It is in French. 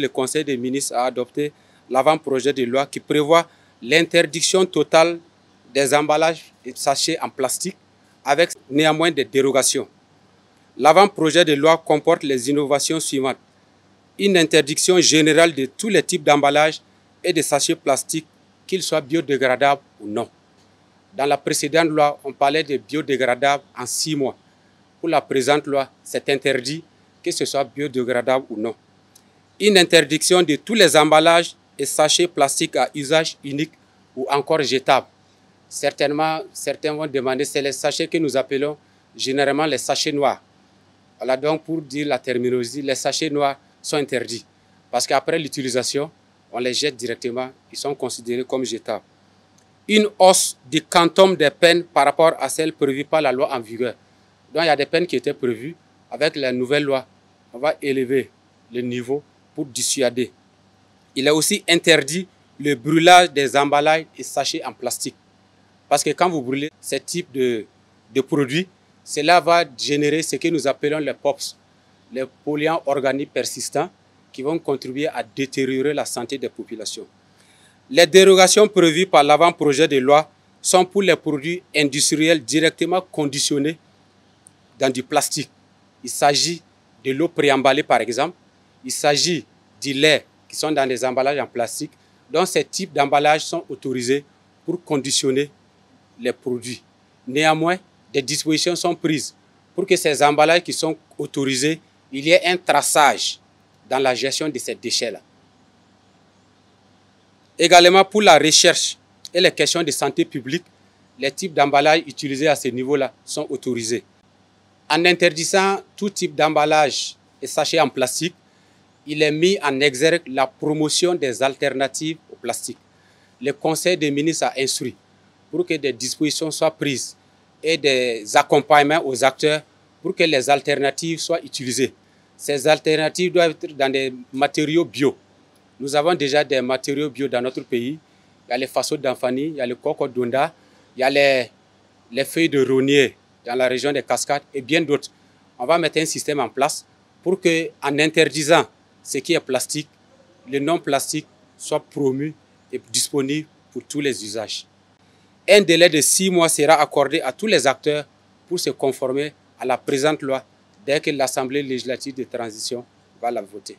Le Conseil des ministres a adopté l'avant-projet de loi qui prévoit l'interdiction totale des emballages et sachets en plastique avec néanmoins des dérogations. L'avant-projet de loi comporte les innovations suivantes. Une interdiction générale de tous les types d'emballages et de sachets plastiques, qu'ils soient biodégradables ou non. Dans la précédente loi, on parlait de biodégradables en 6 mois. Pour la présente loi, c'est interdit que ce soit biodégradable ou non. Une interdiction de tous les emballages et sachets plastiques à usage unique ou encore jetables. Certainement, certains vont demander, c'est les sachets que nous appelons généralement les sachets noirs. Voilà donc pour dire la terminologie, les sachets noirs sont interdits. Parce qu'après l'utilisation, on les jette directement, ils sont considérés comme jetables. Une hausse du quantum des peines par rapport à celles prévues par la loi en vigueur. Donc il y a des peines qui étaient prévues. Avec la nouvelle loi, on va élever le niveau pour dissuader. Il est aussi interdit le brûlage des emballages et sachets en plastique. Parce que quand vous brûlez ce type de produits, cela va générer ce que nous appelons les POPs, les polluants organiques persistants, qui vont contribuer à détériorer la santé des populations. Les dérogations prévues par l'avant-projet de loi sont pour les produits industriels directement conditionnés dans du plastique. Il s'agit de l'eau préemballée par exemple, il s'agit du lait qui sont dans des emballages en plastique. Donc ces types d'emballages sont autorisés pour conditionner les produits. Néanmoins, des dispositions sont prises pour que ces emballages qui sont autorisés, il y ait un traçage dans la gestion de ces déchets-là. Également pour la recherche et les questions de santé publique, les types d'emballages utilisés à ce niveau-là sont autorisés. En interdisant tout type d'emballage et sachets en plastique, il est mis en exergue la promotion des alternatives au plastique. Le Conseil des ministres a instruit pour que des dispositions soient prises et des accompagnements aux acteurs pour que les alternatives soient utilisées. Ces alternatives doivent être dans des matériaux bio. Nous avons déjà des matériaux bio dans notre pays. Il y a les faceaux d'Anfani, il y a le coco d'Onda, il y a les feuilles de rognier dans la région des Cascades et bien d'autres. On va mettre un système en place pour que, en interdisant ce qui est plastique, le non plastique soit promu et disponible pour tous les usages. Un délai de 6 mois sera accordé à tous les acteurs pour se conformer à la présente loi dès que l'Assemblée législative de transition va la voter.